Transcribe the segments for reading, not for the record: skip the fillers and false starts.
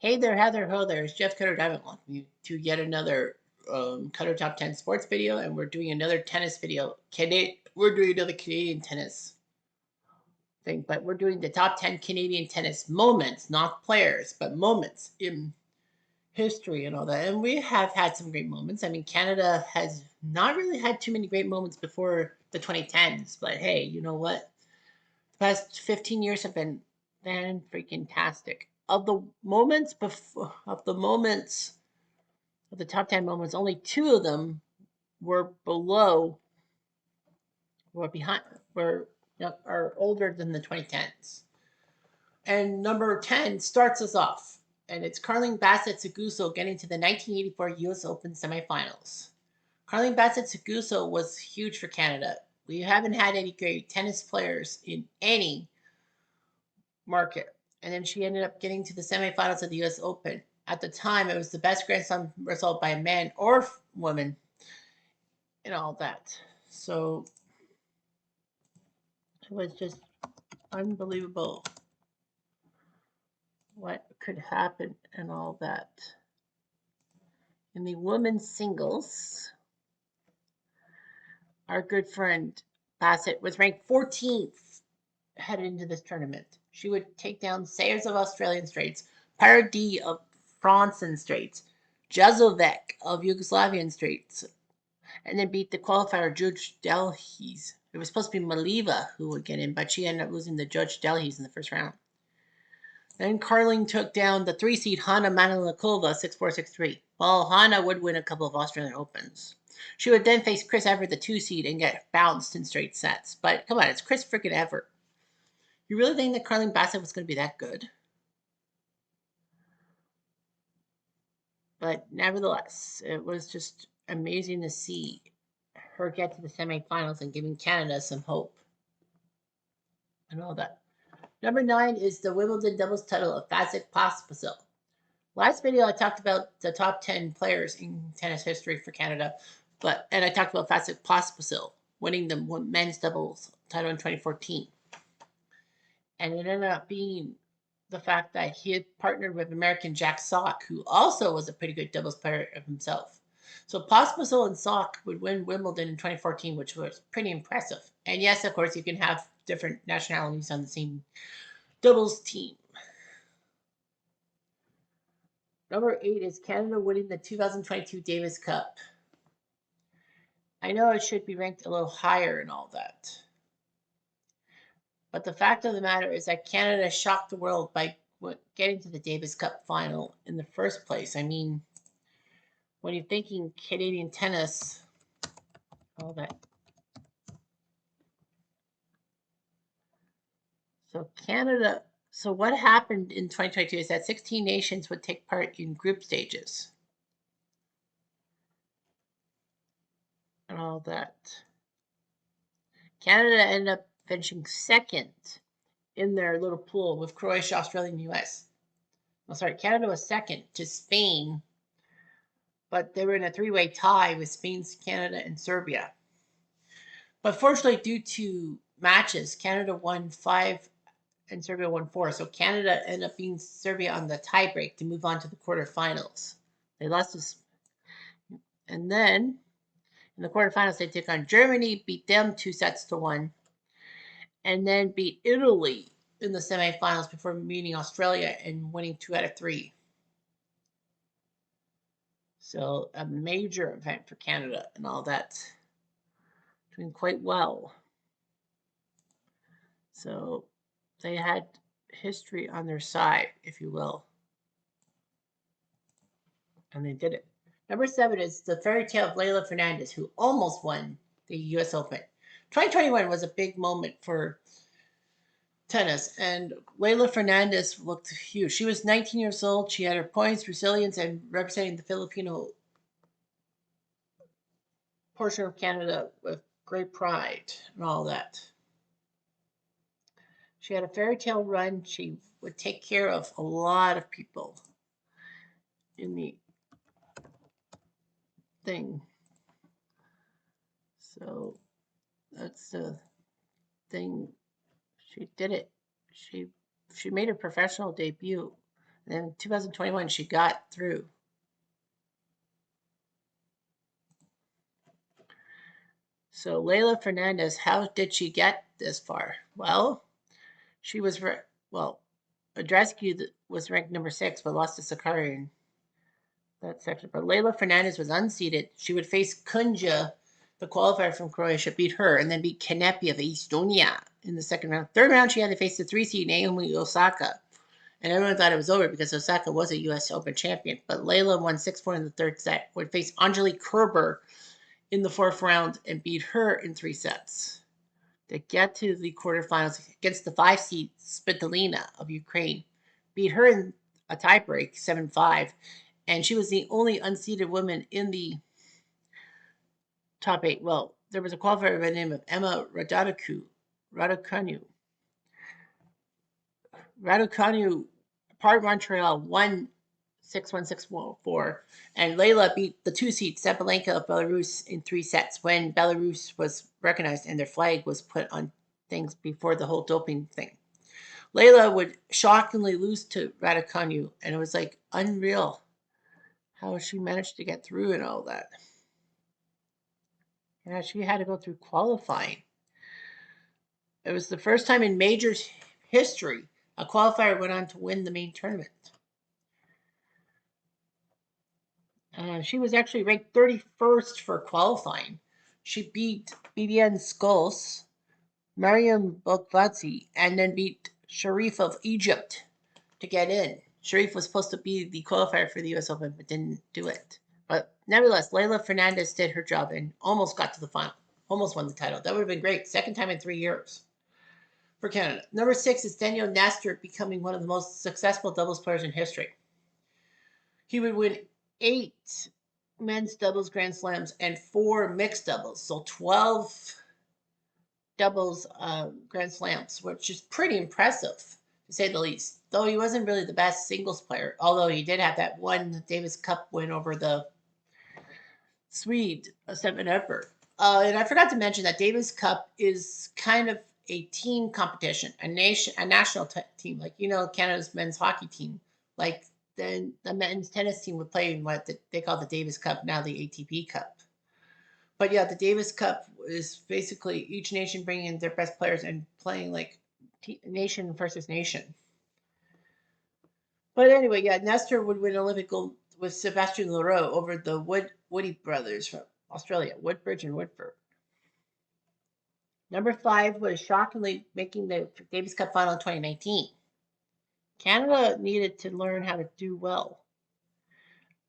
Hey there, Heather. Ho there. It's Jeff Cutter Diamond. Welcome you to yet another Cutter Top 10 sports video, and we're doing another tennis video. We're doing another Canadian tennis thing, but we're doing the top 10 Canadian tennis moments, not players, but moments in history and all that. And we have had some great moments. I mean, Canada has not really had too many great moments before the 2010s, but hey, you know what? The past 15 years have been fan freaking tastic. Of the top 10 moments, only two of them were below, were behind, were are older than the 2010s. And number 10 starts us off, and it's Carling Bassett Seguso getting to the 1984 US Open semifinals. Carling Bassett Seguso was huge for Canada. We haven't had any great tennis players in any market. And then she ended up getting to the semifinals of the US Open. At the time, it was the best Grand Slam result by a man or woman and all that. So it was just unbelievable what could happen and all that. In the women's singles, our good friend Bassett was ranked 14th headed into this tournament. She would take down Sayers of Australian Straits, Paradis of Franzen Straits, Jazovec of Yugoslavian Straits, and then beat the qualifier Judge Delhis. It was supposed to be Maliva who would get in, but she ended up losing to Judge Delhis in the first round. Then Carling took down the 3 seed Hanna Manilikova 6-4, 6-3. Well, Hanna would win a couple of Australian Opens. She would then face Chris Evert, the 2 seed, and get bounced in straight sets. But come on, it's Chris freaking Evert. You really think that Carling Bassett was going to be that good? But nevertheless, it was just amazing to see her get to the semifinals and giving Canada some hope and all that. Number 9 is the Wimbledon doubles title of Vasek Pospisil. Last video, I talked about the top 10 players in tennis history for Canada, and I talked about Vasek Pospisil winning the men's doubles title in 2014. And it ended up being the fact that he had partnered with American Jack Sock, who also was a pretty good doubles player of himself. So Pospisil and Sock would win Wimbledon in 2014, which was pretty impressive. And yes, of course, you can have different nationalities on the same doubles team. Number 8 is Canada winning the 2022 Davis Cup. I know it should be ranked a little higher and all that. But the fact of the matter is that Canada shocked the world by getting to the Davis Cup final in the first place. I mean, when you're thinking Canadian tennis, all that. So what happened in 2022 is that 16 nations would take part in group stages. And all that. Canada ended up finishing second in their little pool with Croatia, Australia, and US. Canada was second to Spain, but they were in a three-way tie with Spain, Canada, and Serbia. But fortunately, due to matches, Canada won 5 and Serbia won 4. So Canada ended up beating Serbia on the tiebreak to move on to the quarterfinals. They lost this. And then in the quarterfinals, they took on Germany, beat them 2-1, and then beat Italy in the semifinals before meeting Australia and winning 2 out of 3. So a major event for Canada and all that. Doing quite well. So they had history on their side, if you will. And they did it. Number 7 is the fairy tale of Leylah Fernandez, who almost won the US Open. 2021 was a big moment for tennis, and Leylah Fernandez looked huge. She was 19 years old. She had her points, resilience, and representing the Filipino portion of Canada with great pride and all that. She had a fairy tale run. She would take care of a lot of people in the thing. So that's the thing. She did it. She made her professional debut And then in 2021, she got through. So Leylah Fernandez, how did she get this far? Well, she was Andreescu was ranked number 6, but lost to Sakkari in that section. But Leylah Fernandez was unseeded. She would face Kunja, the qualifier from Croatia, beat her, and then beat Kanepi of Estonia in the second round. Third round, she had to face the 3 seed Naomi Osaka. And everyone thought it was over because Osaka was a U.S. Open champion. But Leylah won 6-4 in the third set, would face Angelique Kerber in the fourth round and beat her in 3 sets to get to the quarterfinals against the 5 seed Svitolina of Ukraine. Beat her in a tiebreak, 7-5. And she was the only unseeded woman in the top 8. Well, there was a qualifier by the name of Emma Raducanu. Raducanu, part of Montreal, won 6-1, 6-4. And Leylah beat the 2 seed Sabalenka of Belarus in 3 sets when Belarus was recognized and their flag was put on things before the whole doping thing. Leylah would shockingly lose to Raducanu, and it was like unreal how she managed to get through and all that. Yeah, she had to go through qualifying. It was the first time in majors history a qualifier went on to win the main tournament. She was actually ranked 31st for qualifying. She beat Bibiane Scholes, Mariam Bokvadze, and then beat Sharif of Egypt to get in. Sharif was supposed to be the qualifier for the U.S. Open, but didn't do it. But nevertheless, Leylah Fernandez did her job and almost got to the final. Almost won the title. That would have been great. Second time in 3 years for Canada. Number 6 is Daniel Nestor, becoming one of the most successful doubles players in history. He would win 8 men's doubles Grand Slams and 4 mixed doubles. So 12 doubles Grand Slams, which is pretty impressive, to say the least. Though he wasn't really the best singles player, although he did have that one Davis Cup win over the Swede, Stefan Edberg. And I forgot to mention that Davis Cup is kind of a team competition, a national team, like Canada's men's hockey team. Like then the men's tennis team would play in what they call the Davis Cup, now the ATP Cup. But yeah, the Davis Cup is basically each nation bringing in their best players and playing like nation versus nation. But anyway, yeah, Nestor would win Olympic gold with Sebastian Leroux over the Woody brothers from Australia, Woodbridge and Woodford. Number 5 was shockingly making the Davis Cup final in 2019. Canada needed to learn how to do well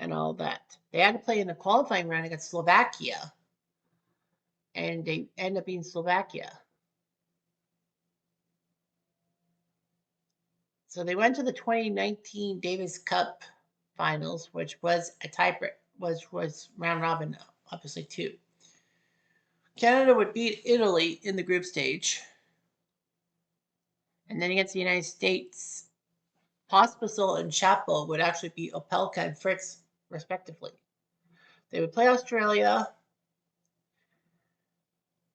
and all that. They had to play in the qualifying round against Slovakia, and they ended up being Slovakia. So they went to the 2019 Davis Cup finals, which was a tiebreak, was round robin, obviously, too. Canada would beat Italy in the group stage. And then against the United States, Pospisil and Chappell would actually beat Opelka and Fritz, respectively. They would play Australia.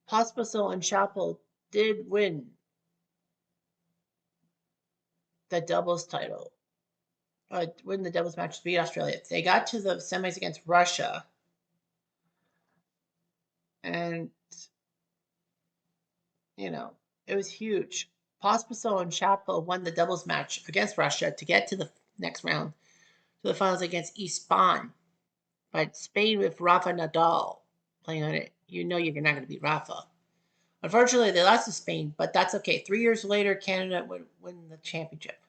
Pospisil and Chappell did win the doubles title, win the doubles match to beat Australia. They got to the semis against Russia. And, it was huge. Pospisil and Chappell won the doubles match against Russia to get to the next round, to the finals against Spain. But Spain with Rafa Nadal playing on it, you're not going to beat Rafa. Unfortunately, they lost to Spain, but that's okay. 3 years later, Canada would win the championship.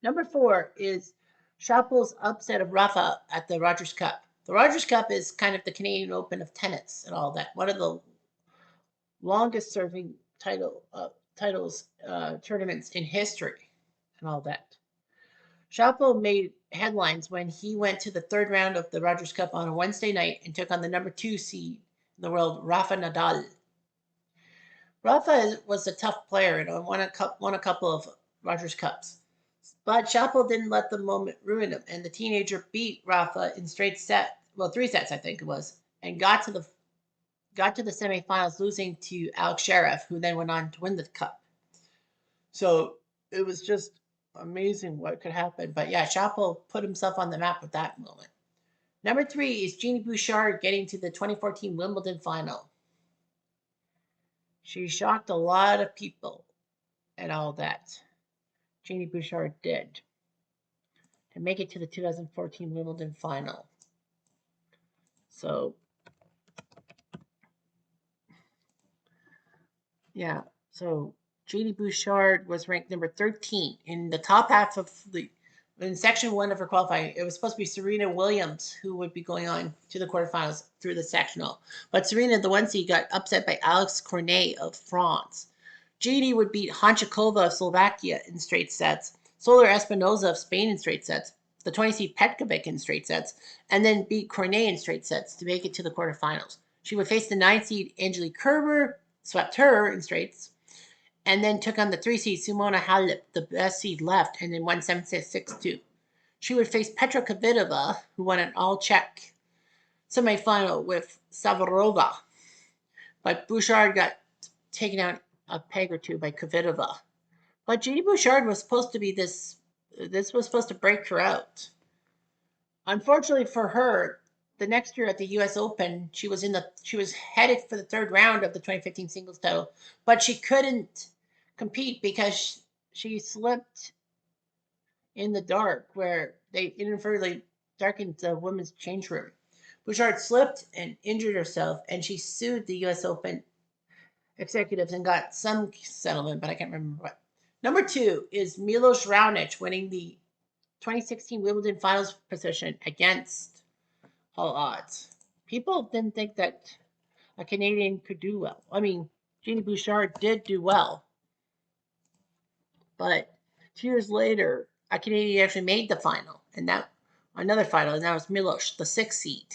Number 4 is Chappell's upset of Rafa at the Rogers Cup. The Rogers Cup is kind of the Canadian Open of tennis and all that. One of the longest serving tournaments in history and all that. Chappell made headlines when he went to the third round of the Rogers Cup on a Wednesday night and took on the number 2 seed in the world, Rafa Nadal. Rafa was a tough player and won a couple of Rogers Cups. But Chappell didn't let the moment ruin him, and the teenager beat Rafa in straight set, 3 sets I think it was, and got to the semifinals, losing to Alex Sheriff, who then went on to win the cup. So it was just amazing what could happen. But yeah, Chapo put himself on the map with that moment. Number 3 is Jeannie Bouchard getting to the 2014 Wimbledon final. She shocked a lot of people and all that. Jeannie Bouchard did to make it to the 2014 Wimbledon final. So, yeah. So Jeannie Bouchard was ranked number 13 in the top half of in section 1 of her qualifying. It was supposed to be Serena Williams who would be going on to the quarterfinals through the sectional. But Serena, the 1 seed, got upset by Alex Cornet of France. Jeannie would beat Hanchikova of Slovakia in straight sets, Soler Espinoza of Spain in straight sets, the 20 seed Petkovic in straight sets, and then beat Cornet in straight sets to make it to the quarterfinals. She would face the 9 seed Angelique Kerber, swept her in straights, and then took on the 3 seed Simona Halep, the best seed left, and then won 7-6-6-2. She would face Petra Kvitova, who won an all-Czech semifinal with Savarova, but Bouchard got taken out a peg or two by Kvitova. But Jeannie Bouchard was supposed to be this was supposed to break her out. Unfortunately for her, the next year at the U.S. Open, she was headed for the 3rd round of the 2015 singles title, but she couldn't compete because she slipped in the dark where they inadvertently darkened the women's change room. Bouchard slipped and injured herself, and she sued the U.S. Open executives and got some settlement, but I can't remember what. Number 2 is Milos Raonic winning the 2016 Wimbledon finals position against all odds. People didn't think that a Canadian could do well. I mean, Jeannie Bouchard did do well, but 2 years later, a Canadian actually made the final, and that another final, and that was Milos, the 6th seed.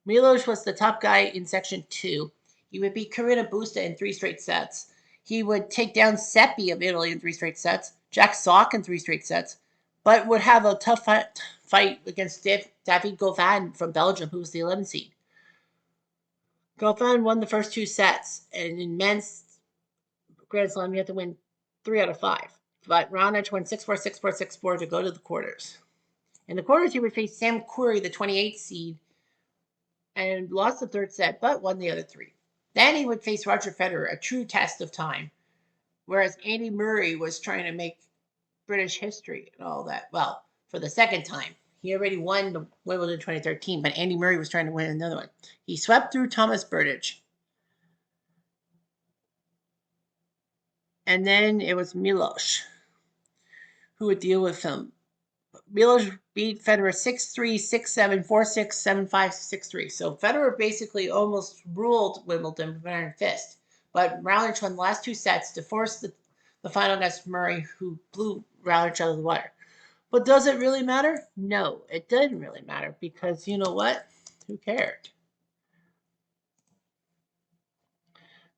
Milos was the top guy in section 2. He would beat Carina Busta in 3 straight sets. He would take down Seppi of Italy in 3 straight sets, Jack Sock in 3 straight sets, but would have a tough fight against David Goffin from Belgium, who was the 11th seed. Goffin won the first 2 sets, and in men's Grand Slam, you have to win 3 out of 5. But Raonic won 6-4, 6-4, 6-4 to go to the quarters. In the quarters, he would face Sam Querrey, the 28th seed, and lost the 3rd set, but won the other 3. Then he would face Roger Federer, a true test of time, whereas Andy Murray was trying to make British history and all that. Well, for the 2nd time. He already won the Wimbledon 2013, but Andy Murray was trying to win another one. He swept through Thomas Berdych. And then it was Milos who would deal with him. Milos beat Federer 6-3, 6-7, 4-6, 7-5, 6-3. So Federer basically almost ruled Wimbledon with an iron fist. But Raonic won the last 2 sets to force the final against Murray, who blew Raonic out of the water. But does it really matter? No, it didn't really matter because you know what? Who cared?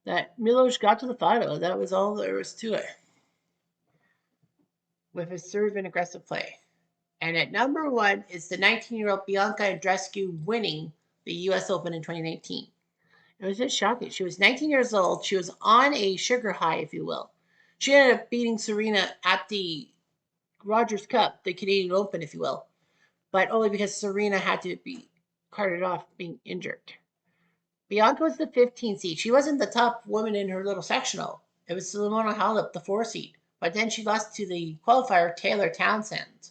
That Milos got to the final. That was all there was to it. With his serve and aggressive play. And at number 1 is the 19-year-old Bianca Andreescu winning the U.S. Open in 2019. It was just shocking. She was 19 years old. She was on a sugar high, if you will. She ended up beating Serena at the Rogers Cup, the Canadian Open, if you will, but only because Serena had to be carted off being injured. Bianca was the 15th seed. She wasn't the top woman in her little sectional. It was Simona Halep, the 4 seed. But then she lost to the qualifier, Taylor Townsend.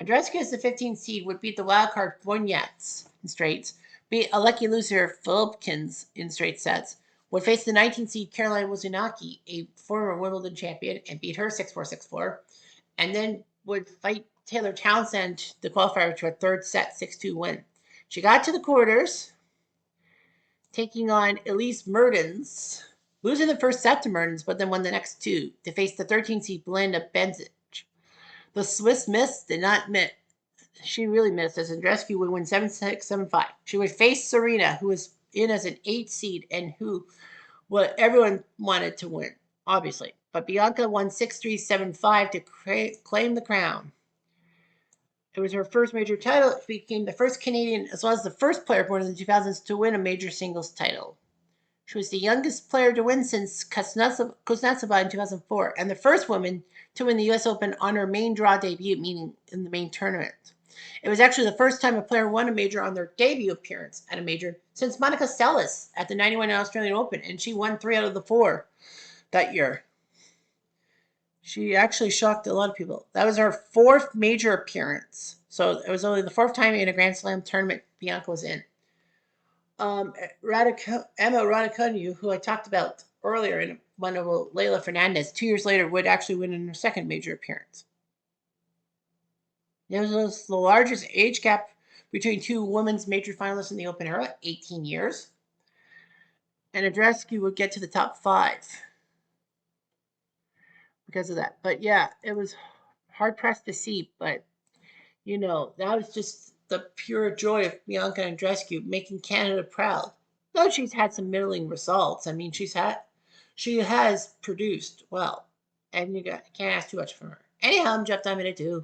Andreescu as the 15th seed would beat the wildcard Wozniacki in straights, beat Alecki loser Filipkins in straight sets, would face the 19th seed Caroline Wozniacki, a former Wimbledon champion, and beat her 6-4, 6-4, and then would fight Taylor Townsend, the qualifier, to a 3rd set 6-2 win. She got to the quarters, taking on Elise Mertens, losing the first set to Mertens, but then won the next 2 to face the 13th seed Belinda Bencic. The Swiss Miss did not miss. She really missed as Andreescu would win 7-6, 7-5. She would face Serena, who was in as an 8th seed and who everyone wanted to win, obviously. But Bianca won 6-3, 7-5 to claim the crown. It was her first major title. She became the first Canadian, as well as the first player born in the 2000s, to win a major singles title. She was the youngest player to win since Kuznetsova in 2004, and the first woman to win the U.S. Open on her main draw debut, meaning in the main tournament. It was actually the first time a player won a major on their debut appearance at a major since Monica Seles at the 91 Australian Open, and she won 3 out of the 4 that year. She actually shocked a lot of people. That was her 4th major appearance. So it was only the 4th time in a Grand Slam tournament Bianca was in. Emma Raducanu, who I talked about earlier in one of Leylah Fernandez, 2 years later would actually win in her 2nd major appearance. It was the largest age gap between 2 women's major finalists in the Open era, 18 years. And Andreescu would get to the top 5 because of that. But yeah, it was hard pressed to see. But, that was just the pure joy of Bianca Andreescu making Canada proud. Though she's had some middling results. I mean, she has produced well. And you can't ask too much from her. Anyhow, I'm Jeff Diamond at 2.